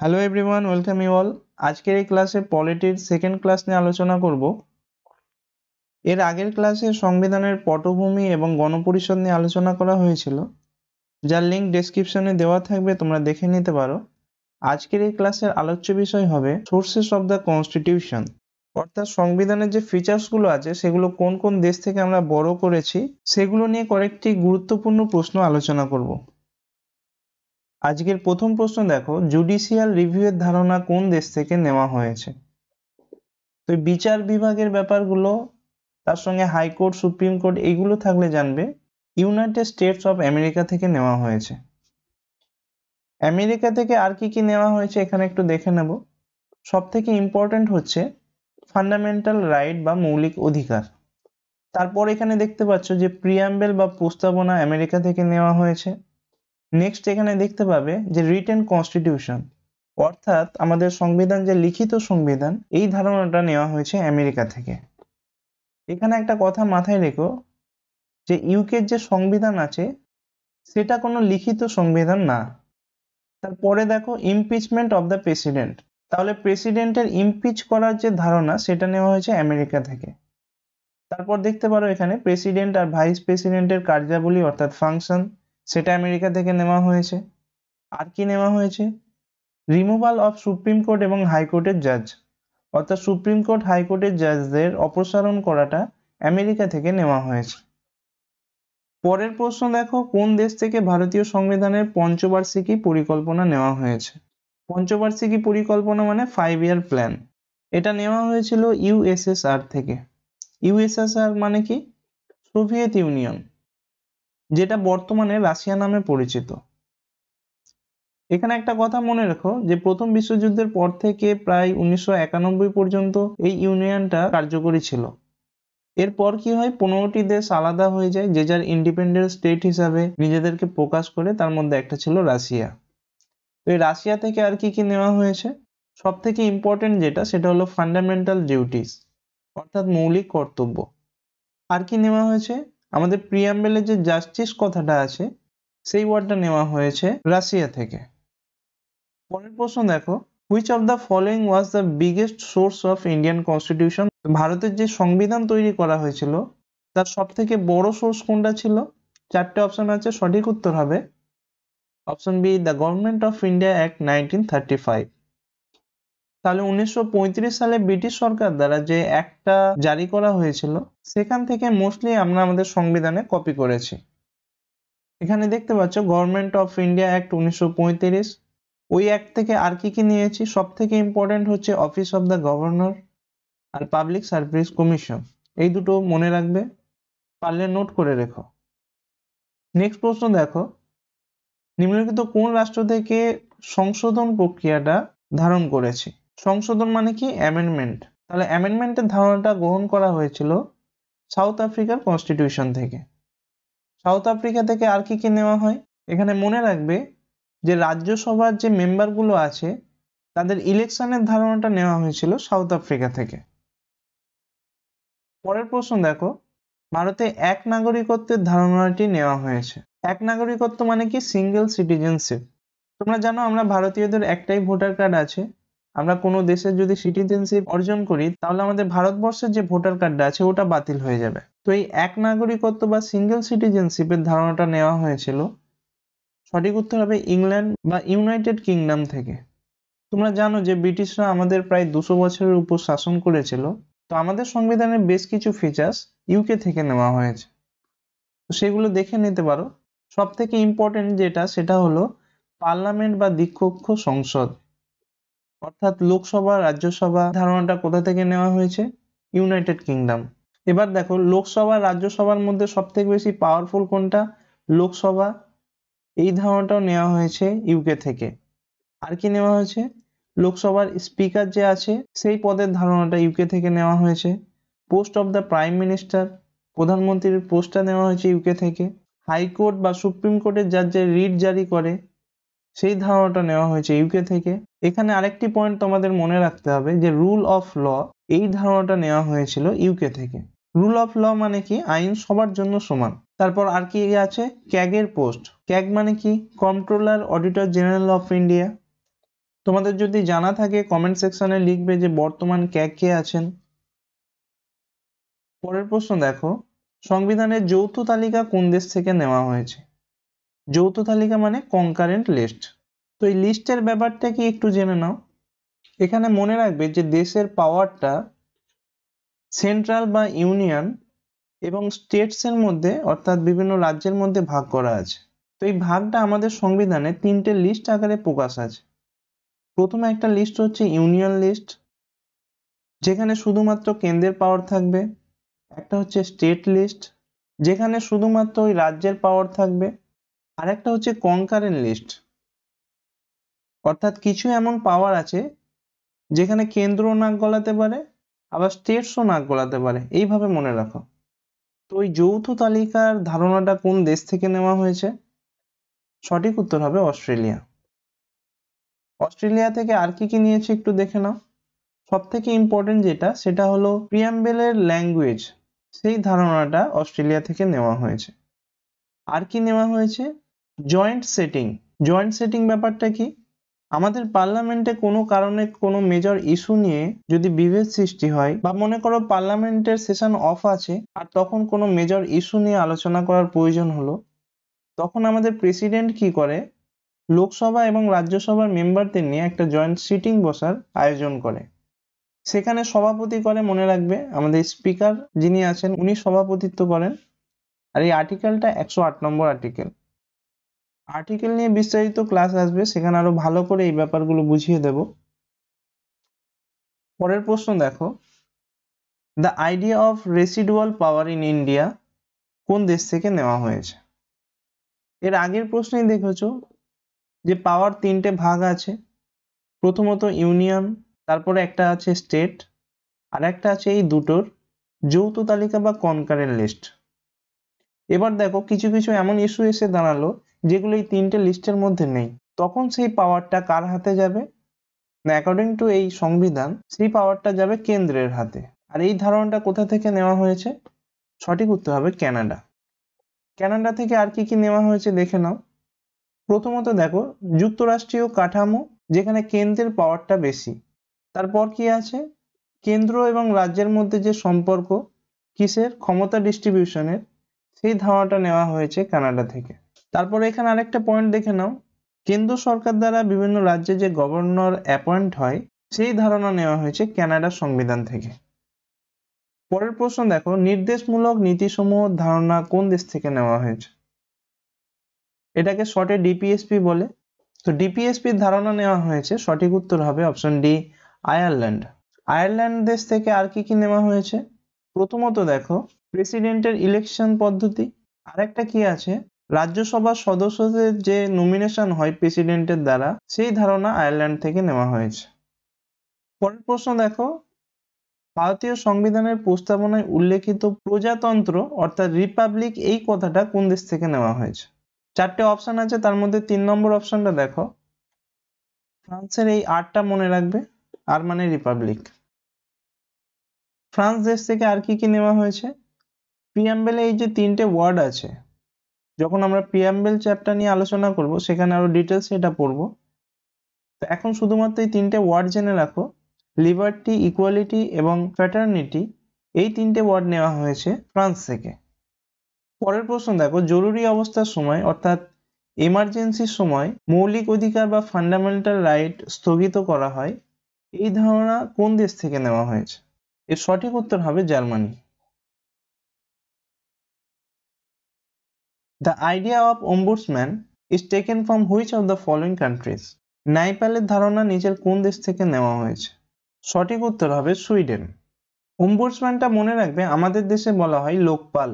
Hello everyone, welcome you all. আজকের এই ক্লাসে পলিটির সেকেন্ড ক্লাস নিয়ে আলোচনা করব। এর আগের ক্লাসে সংবিধানের পটভূমি এবং গণপরিষদ নিয়ে আলোচনা করা হয়েছিল, যার লিঙ্ক ডেসক্রিপশনে দেওয়া থাকবে, তোমরা দেখে নিতে পারো। আজকের এই ক্লাসের আলোচ্য বিষয় হবে সোর্সেস অফ দ্য কনস্টিটিউশন, অর্থাৎ সংবিধানের যে ফিচার্সগুলো আছে সেগুলো কোন কোন দেশ থেকে আমরা বড় করেছি সেগুলো নিয়ে কয়েকটি গুরুত্বপূর্ণ প্রশ্ন আলোচনা করব। আজকের প্রথম প্রশ্ন দেখো, জুডিশিয়াল রিভিউয়ের ধারণা কোন দেশ থেকে নেওয়া হয়েছে? তো বিচার বিভাগের ব্যাপারগুলো, তার সঙ্গে হাইকোর্ট, সুপ্রিম কোর্ট, এইগুলো থাকলে জানবে ইউনাইটেড স্টেটস অফ আমেরিকা থেকে নেওয়া হয়েছে। আমেরিকা থেকে আর কি কি নেওয়া হয়েছে এখানে একটু দেখে নেব। সব থেকে ইম্পর্টেন্ট হচ্ছে ফান্ডামেন্টাল রাইট বা মৌলিক অধিকার। তারপর এখানে দেখতে পাচ্ছ যে প্রিয়াম্বেল বা প্রস্তাবনা আমেরিকা থেকে নেওয়া হয়েছে। নেক্সট এখানে দেখতে পাবে যে রিটেন কনস্টিটিউশন, অর্থাৎ আমাদের সংবিধান, যে লিখিত সংবিধান, এই ধারণাটা নেওয়া হয়েছে আমেরিকা থেকে। এখানে একটা কথা মাথায় রেখো যে ইউকের যে সংবিধান আছে সেটা কোনো লিখিত সংবিধান না। তারপরে দেখো ইমপিচমেন্ট অফ দ্য প্রেসিডেন্ট, তাহলে প্রেসিডেন্টের ইমপিচ করার যে ধারণা সেটা নেওয়া হয়েছে আমেরিকা থেকে। তারপর দেখতে পারো এখানে প্রেসিডেন্ট আর ভাইস প্রেসিডেন্টের কার্যাবলী অর্থাৎ ফাংশন, সেটা আমেরিকা থেকে নেওয়া হয়েছে। আর কি নেওয়া হয়েছে? রিমুভাল অফ সুপ্রিম কোর্ট এবং হাইকোর্টের জাজ, অর্থাৎ সুপ্রিম কোর্ট, হাইকোর্টের জাজদের অপসারণ করাটা আমেরিকা থেকে নেওয়া হয়েছে। পরের প্রশ্ন দেখো, কোন দেশ থেকে ভারতীয় সংবিধানের পঞ্চবার্ষিকী পরিকল্পনা নেওয়া হয়েছে? পঞ্চবার্ষিকী পরিকল্পনা মানে 5 ইয়ার প্ল্যান। এটা নেওয়া হয়েছিল ইউএসএসআর থেকে। ইউএসএসআর মানে কি? সোভিয়েত ইউনিয়ন, যেটা বর্তমানে রাশিয়া নামে পরিচিত। এখানে একটা কথা মনে রেখো যে প্রথম বিশ্বযুদ্ধের পর থেকে প্রায় 1991 পর্যন্ত এই ইউনিয়নটা কার্যকরী ছিল। এরপর কি হয়, 15টি দেশ আলাদা হয়ে যায়, যে যার ইন্ডিপেন্ডেন্ট স্টেট হিসাবে নিজেদেরকে প্রকাশ করে। তার মধ্যে একটা ছিল রাশিয়া। তো এই রাশিয়া থেকে আর কি কি নেওয়া হয়েছে? সব থেকে ইম্পর্টেন্ট যেটা, সেটা হলো ফান্ডামেন্টাল ডিউটিস, অর্থাৎ মৌলিক কর্তব্য। আর কি নেওয়া হয়েছে? আমাদের প্রিয়াম্বেলে যে জাস্টিস কথাটা আছে সেই ওয়ার্ডটা নেওয়া হয়েছে রাশিয়া থেকে। পরের প্রশ্ন দেখো, which of the following was the biggest source of Indian constitution? ভারতের যে সংবিধান তৈরি করা হয়েছিল তার সব থেকে বড় সোর্স কোনটা ছিল? চারটে অপশন আছে, সঠিক উত্তর হবে option B, the government of India act 1935। তাহলে 1935 সালে ব্রিটিশ সরকার দ্বারা যে অ্যাক্টটা জারি করা হয়েছিল সেখান থেকে মোস্টলি আমরা আমাদের সংবিধানে কপি করেছি। এখানে দেখতে পাচ্ছ গভর্নমেন্ট অফ ইন্ডিয়া অ্যাক্ট 1935। ওই অ্যাক্ট থেকে আর কি কি নিয়েছি? সব থেকে ইম্পর্টেন্ট হচ্ছে অফিস অফ দ্য গভর্নর আর পাবলিক সার্ভিস কমিশন। এই দুটো মনে রাখবে, পারলে নোট করে রেখো। নেক্সট প্রশ্ন দেখো, নিম্নলিখিত কোন রাষ্ট্র থেকে সংশোধন প্রক্রিয়াটা ধারণ করেছে? সংশোধন মানে কি? অ্যামেন্ডমেন্ট। তাহলে অ্যামেন্ডমেন্টের ধারণাটা গ্রহণ করা হয়েছিল সাউথ আফ্রিকার কনস্টিটিউশন থেকে। সাউথ আফ্রিকা থেকে আর কি কি নেওয়া হয়? এখানে মনে রাখবে যে রাজ্যসভার যে মেম্বারগুলো আছে তাদের ইলেকশনের ধারণাটা নেওয়া হয়েছিল সাউথ আফ্রিকা থেকে। পরের প্রশ্ন দেখো, ভারতে এক নাগরিকত্বের ধারণাটি নেওয়া হয়েছে। এক নাগরিকত্ব মানে কি? Single citizenship. তোমরা জানো আমরা ভারতীয়দের একটাই ভোটার কার্ড আছে। আমরা কোনো দেশের যদি সিটিজেনশিপ অর্জন করি তাহলে আমাদের ভারতবর্ষের যে ভোটার কার্ডটা আছে ওটা বাতিল হয়ে যাবে। তো এই এক নাগরিকত্ব বা সিঙ্গেল সিটিজেনশিপের ধারণাটা নেওয়া হয়েছিল, সঠিক উত্তর হবে ইংল্যান্ড বা ইউনাইটেড কিংডম থেকে। তোমরা জানো যে ব্রিটিশরা আমাদের প্রায় 200 বছরের উপর শাসন করেছিল। তো আমাদের সংবিধানের বেশ কিছু ফিচার্স ইউকে থেকে নেওয়া হয়েছে, তো সেগুলো দেখে নিতে পারো। সব থেকে ইম্পর্টেন্ট যেটা, সেটা হলো পার্লামেন্ট বা দ্বিকক্ষ সংসদ, অর্থাৎ লোকসভা, রাজ্যসভা ধারণাটা কোথা থেকে নেওয়া হয়েছে? United kingdom. এবার দেখো, লোকসভা রাজ্যসভার মধ্যে সব থেকে বেশি পাওয়ারফুল কোনটা? লোকসভা। এই ধারণাটাও নেওয়া হয়েছে ইউকে থেকে। আর কি নেওয়া হয়েছে? লোকসভার স্পিকার যে আছে সেই পদের ধারণাটা ইউকে থেকে নেওয়া হয়েছে। Post of the prime minister, প্রধানমন্ত্রীর পোস্টটা নেওয়া হয়েছে ইউকে থেকে। হাইকোর্ট বা সুপ্রিম কোর্টের যার যে রিট জারি করে সেই ধারণাটা নেওয়া হয়েছে ইউকে থেকে। এখানে আরেকটি পয়েন্ট তোমাদের মনে রাখতে হবে যে রুল অফ ল, এই ধারণাটা নেওয়া হয়েছিল ইউকে থেকে। রুল অফ ল মানে কি? আইন সবার জন্য সমান। তারপর আর কি আছে? ক্যাগের পোস্ট। ক্যাগ মানে কি? Controller auditor general of India. তোমাদের যদি জানা থাকে কমেন্ট সেকশনে লিখবে যে বর্তমান কে আছেন। পরের প্রশ্ন দেখো, সংবিধানের যৌথ তালিকা কোন দেশ থেকে নেওয়া হয়েছে? যৌথ তালিকা মানে কনকারেন্ট লিস্ট। তো এই লিস্টের ব্যাপারটা কি একটু জেনে নাও। এখানে মনে রাখবে যে দেশের পাওয়ারটা সেন্ট্রাল বা ইউনিয়ন এবং স্টেটস এর মধ্যে অর্থাৎ বিভিন্ন রাজ্যের মধ্যে ভাগ করা আছে। তো এই ভাগটা আমাদের সংবিধানে 3টে লিস্ট আকারে প্রকাশ আছে। প্রথমে একটা লিস্ট হচ্ছে ইউনিয়ন লিস্ট, যেখানে শুধুমাত্র কেন্দ্রের পাওয়ার থাকবে। একটা হচ্ছে স্টেট লিস্ট, যেখানে শুধুমাত্র ওই রাজ্যের পাওয়ার থাকবে। আর একটা হচ্ছে কনকারেন্ট লিস্ট, অর্থাৎ কিছু এমন পাওয়ার আছে যেখানে কেন্দ্র নাক গলাতে পারে, আবার স্টেটসও নাক গলাতে পারে। এইভাবে মনে রাখো। তো ওই যৌথ তালিকার ধারণাটা কোন দেশ থেকে নেওয়া হয়েছে? সঠিক উত্তর হবে অস্ট্রেলিয়া। অস্ট্রেলিয়া থেকে আর কি কি নিয়েছে একটু দেখে নাও। সব থেকে ইম্পর্টেন্ট যেটা, সেটা হলো প্রিয়াম্বেলের ল্যাঙ্গুয়েজ। সেই ধারণাটা অস্ট্রেলিয়া থেকে নেওয়া হয়েছে। আর কি নেওয়া হয়েছে? Joint setting. জয়েন্ট সেটিং ব্যাপারটা কি? আমাদের পার্লামেন্টে কোনো কারণে কোনো মেজর ইস্যু নিয়ে যদি বিভেদ সৃষ্টি হয়, বা মনে করো পার্লামেন্টের সেশন অফ আছে আর তখন কোনো মেজর ইস্যু নিয়ে আলোচনা করার প্রয়োজন হলো, তখন আমাদের প্রেসিডেন্ট কি করে, লোকসভা এবং রাজ্যসভার মেম্বারদের নিয়ে একটা জয়েন্ট সিটিং বসার আয়োজন করে। সেখানে সভাপতি করে, মনে রাখবে, আমাদের স্পিকার যিনি আছেন উনি সভাপতিত্ব করেন। আর এই আর্টিকেলটা 108 নম্বর আর্টিকেল। আর্টিকেল নিয়ে বিস্তারিত ক্লাস আসবে, সেখানে আরো ভালো করে এই ব্যাপারগুলো বুঝিয়ে দেব। পরের প্রশ্ন দেখো, the idea of residual power in India কোন দেশ থেকে নেওয়া হয়েছে? এর আগের প্রশ্নেই দেখেছো যে পাওয়ার 3টে ভাগ আছে। প্রথমত ইউনিয়ন, তারপরে একটা আছে স্টেট, আর একটা আছে এই দুটোর যৌথ তালিকা বা কনকারেন্ট লিস্ট। এবার দেখো কিছু কিছু এমন ইস্যু এসে দাঁড়ালো যেগুলো এই 3টে লিস্টের মধ্যে নেই। তখন সেই পাওয়ারটা কার হাতে যাবে? না, অ্যাকর্ডিং টু এই সংবিধান সেই পাওয়ারটা যাবে কেন্দ্রের হাতে। আর এই ধারণাটা কোথা থেকে নেওয়া হয়েছে? সঠিক উত্তর হবে কানাডা। কানাডা থেকে আর কি কি নেওয়া হয়েছে দেখে নাও। প্রথমত দেখো যুক্তরাষ্ট্রীয় কাঠামো, যেখানে কেন্দ্রের পাওয়ারটা বেশি। তারপর কি আছে? কেন্দ্র এবং রাজ্যের মধ্যে যে সম্পর্ক, কিসের? ক্ষমতা ডিস্ট্রিবিউশনের, সেই ধারণাটা নেওয়া হয়েছে কানাডা থেকে। তারপরে এখানে আরেকটা পয়েন্ট দেখে নাও, কেন্দ্র সরকার দ্বারা বিভিন্ন রাজ্যে যে গভর্নর অ্যাপয়েন্ট হয়, সেই ধারণা নেওয়া হয়েছে কানাডার সংবিধান থেকে। পরের প্রশ্ন দেখো, নির্দেশমূলক নীতিসমূহ ধারণা কোন দেশ থেকে নেওয়া হয়েছে? এটাকে শর্টে ডিপিএসপি বলে। তো ডিপিএসপির ধারণা নেওয়া হয়েছে, সঠিক উত্তর হবে অপশন ডি, আয়ারল্যান্ড। আয়ারল্যান্ড দেশ থেকে আর কি কি নেওয়া হয়েছে? প্রথমত দেখো প্রেসিডেন্টের ইলেকশন পদ্ধতি। আরেকটা কি আছে? রাজ্যসভার সদস্যদের যে নমিনেশন হয় প্রেসিডেন্টের দ্বারা, সেই ধারণা আয়ারল্যান্ড থেকে নেওয়া হয়েছে। পরের প্রশ্ন দেখো, ভারতীয় সংবিধানের প্রস্তাবনায় উল্লেখিত প্রজাতন্ত্র অর্থাৎ রিপাবলিক এই কথাটা কোন দেশ থেকে নেওয়া হয়েছে? 4টে অপশন আছে, তার মধ্যে 3 নম্বর অপশনটা দেখো। ফ্রান্সের এই আরটা মনে রাখবে, আর মানে রিপাবলিক। ফ্রান্স দেশ থেকে আর কি কি নেওয়া হয়েছে? প্রিয়াম্বেলে এই যে 3টে ওয়ার্ড আছে, যখন আমরা প্রিয়াম্বেল চ্যাপ্টার নিয়ে আলোচনা করব সেখানে আরো ডিটেলস এটা পড়বো। তো এখন শুধুমাত্র এই 3টে ওয়ার্ড জেনে রাখো, লিবার্টি, ইকুয়ালিটি এবং ফ্র্যাটার্নিটি। এই 3টে ওয়ার্ড নেওয়া হয়েছে ফ্রান্স থেকে। পরের প্রশ্ন দেখো, জরুরি অবস্থার সময় অর্থাৎ এমার্জেন্সির সময় মৌলিক অধিকার বা ফান্ডামেন্টাল রাইট স্থগিত করা হয়, এই ধারণা কোন দেশ থেকে নেওয়া হয়েছে? এর সঠিক উত্তর হবে Germany. The idea of ombudsman is taken from which of the following countries? ন্যায়পালের ধারণা নিচের কোন দেশ থেকে নেওয়া হয়েছে? সঠিক উত্তর হবে সুইডেন। ombudsmanটা মনে রাখবে, আমাদের দেশে বলা হয় লোকপাল।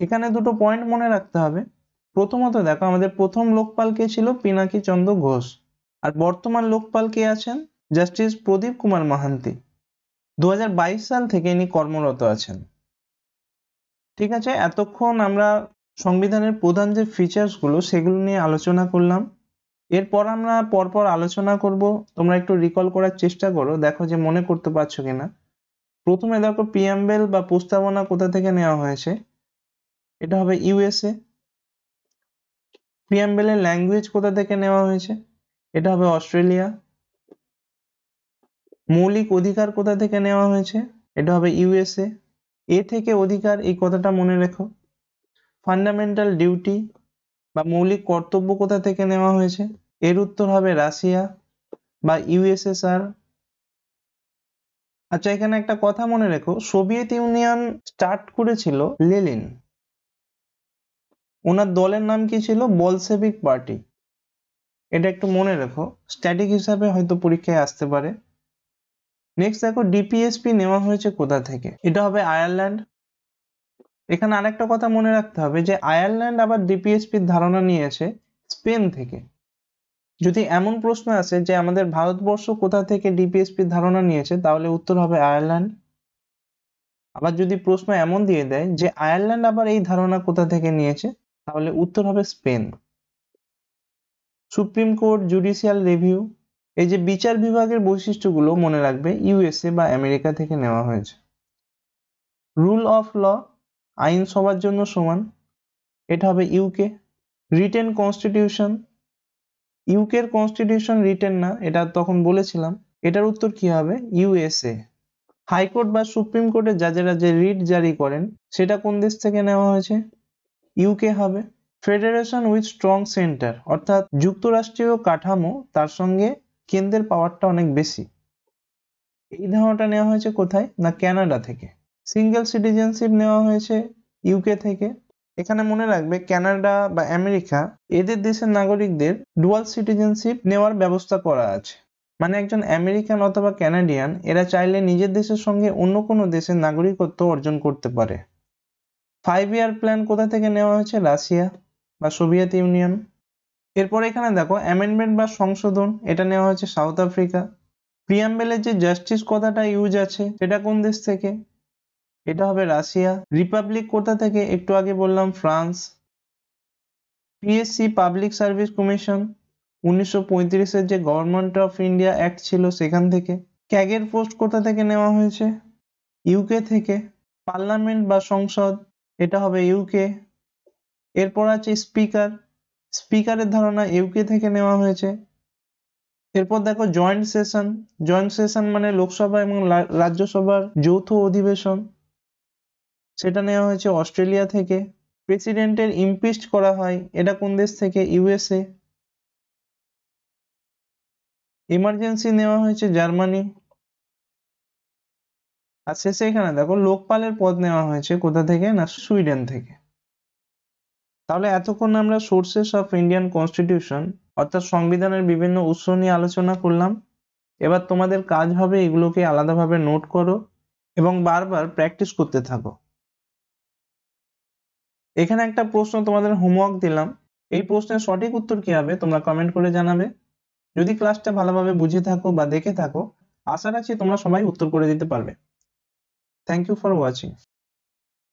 এখানে দুটো পয়েন্ট মনে রাখতে হবে। প্রথমত দেখো, আমাদের প্রথম লোকপাল কে ছিল? পিনাকি চন্দ্র ঘোষ। আর বর্তমান লোকপাল কে আছেন? জাস্টিস প্রদীপ কুমার মাহান্তি। 2022 সাল থেকে ইনি কর্মরত আছেন। ঠিক আছে, এতক্ষণ আমরা সংবিধানের প্রধান যে ফিচার্স গুলো সেগুলো নিয়ে আলোচনা করলাম। এরপর আমরা পরপর আলোচনা করব। তোমরা একটু রিকল করার চেষ্টা করো, দেখো যে মনে করতে পারছো কিনা। প্রথমে দেখো প্রিয়াম্বেল বা প্রস্তাবনা কোথা থেকে নেওয়া হয়েছে, এটা হবে ইউএসএ। প্রিয়াম্বেলের ল্যাঙ্গুয়েজ কোথা থেকে নেওয়া হয়েছে? এটা হবে অস্ট্রেলিয়া। মৌলিক অধিকার কোথা থেকে নেওয়া হয়েছে? এটা হবে ইউএসএ। এ থেকে অধিকার, এই কথাটা মনে রেখো। ফান্ডামেন্টাল ডিউটি বা মৌলিক কর্তব্য কোথা থেকে নেওয়া হয়েছে? এর উত্তর হবে রাশিয়া বা ইউএসএসআর। আচ্ছা, এখানে একটা কথা মনে রেখো, সোভিয়েত ইউনিয়ন স্টার্ট করেছিল লেনিন। ওনার দলের নাম কি ছিল? Bolshevik party. এটা একটু মনে রেখো, স্ট্যাটিক হিসাবে হয়তো পরীক্ষায় আসতে পারে। নেক্সট দেখো, ডিপিএসপি নেওয়া হয়েছে কোথা থেকে? এটা হবে আয়ারল্যান্ড। এখানে আরেকটা কথা মনে রাখতে হবে যে আয়ারল্যান্ড আবার ডিপিএসপির ধারণা নিয়েছে স্পেন থেকে। যদি এমন প্রশ্ন আসে যে আমাদের ভারতবর্ষ কোথা থেকে ডিপিএসপির ধারণা নিয়েছে, তাহলে উত্তর হবে আয়ারল্যান্ড। আবার যদি প্রশ্ন এমন দিয়ে দেয় যে আয়ারল্যান্ড আবার এই ধারণা কোথা থেকে নিয়েছে, তাহলে উত্তর হবে Spain. Supreme court, judicial review, এই যে বিচার বিভাগের বৈশিষ্ট্যগুলো মনে রাখবে ইউএসএ বা আমেরিকা থেকে নেওয়া হয়েছে। রুল অফ ল, আইন সবার জন্য সমান, এটা হবে ইউকে। রিটেন কনস্টিটিউশন, ইউকের কনস্টিটিউশন রিটেন না, এটা তখন বলেছিলাম। এটার উত্তর কি হবে? ইউএসএ। হাইকোর্ট বা সুপ্রিম কোর্টের জাজেরা যে রিট জারি করেন, সেটা কোন দেশ থেকে নেওয়া হয়েছে? ইউকে হবে। ফেডারেশন উইথ স্ট্রং সেন্টার, অর্থাৎ যুক্তরাষ্ট্রীয় কাঠামো, তার সঙ্গে কেন্দ্রের পাওয়ারটা অনেক বেশি। এই ধারণাটা নেওয়া হয়েছে কোথায়? না, কানাডা থেকে। সিঙ্গেল সিটিজেনশিপ নেওয়া হয়েছে ইউকে থেকে। এখানে মনে রাখবে কানাডা বা আমেরিকা, এদের দেশের নাগরিকদের ডুয়াল সিটিজেনশিপ নেওয়ার ব্যবস্থা করা আছে। মানে একজন আমেরিকান অথবা কানাডিয়ান, এরা চাইলে নিজের দেশের সঙ্গে অন্য কোনো দেশের নাগরিকত্ব অর্জন করতে পারে। 5 ইয়ার প্ল্যান কোথা থেকে নেওয়া হয়েছে? রাশিয়া বা সোভিয়েত ইউনিয়ন। এরপর এখানে দেখো, অ্যামেন্ডমেন্ট বা সংশোধন, এটা নেওয়া হয়েছে সাউথ আফ্রিকা। প্রিয়াম্বেলের যে জাস্টিস কথাটা ইউজ আছে, সেটা কোন দেশ থেকে? এটা হবে রাশিয়া। রিপাবলিক কোথা থেকে? একটু আগে বললাম France. PSC, public service commission, 1935-এর যে গভর্নমেন্ট অফ ইন্ডিয়া অ্যাক্ট ছিল, সেখান থেকে। ক্যাগের পোস্ট কোথা থেকে নেওয়া হয়েছে? ইউকে থেকে। পার্লামেন্ট বা সংসদ, এটা হবে ইউকে। এরপর আছে স্পিকার, স্পিকারের ধারণা ইউকে থেকে নেওয়া হয়েছে। এরপর দেখো জয়েন্ট সেশন, জয়েন্ট সেশন মানে লোকসভা এবং রাজ্যসভার যৌথ অধিবেশন, সেটা নেওয়া হয়েছে অস্ট্রেলিয়া থেকে। প্রেসিডেন্টের ইমপিচড করা হয়, এটা কোন দেশ থেকে? ইউএসএ। ইমার্জেন্সি নেওয়া হয়েছে জার্মানি। আর শেষে এখানে দেখো লোকপালের পদ নেওয়া হয়েছে কোথা থেকে? না, সুইডেন থেকে। তাহলে এতক্ষণ আমরা সোর্সেস অফ ইন্ডিয়ান কনস্টিটিউশন, অর্থাৎ সংবিধানের বিভিন্ন উৎস নিয়ে আলোচনা করলাম। এবার তোমাদের কাজ হবে এগুলোকে আলাদাভাবে নোট করো এবং বারবার প্র্যাকটিস করতে থাকো। এখানে একটা প্রশ্ন তোমাদের হোমওয়ার্ক দিলাম, এই প্রশ্নের সঠিক উত্তর কি হবে তোমরা কমেন্ট করে জানাবে। যদি ক্লাসটা ভালোভাবে বুঝে থাকো বা দেখে থাকো, আশা রাখছি তোমরা সবাই উত্তর করে দিতে পারবে। Thank you for watching.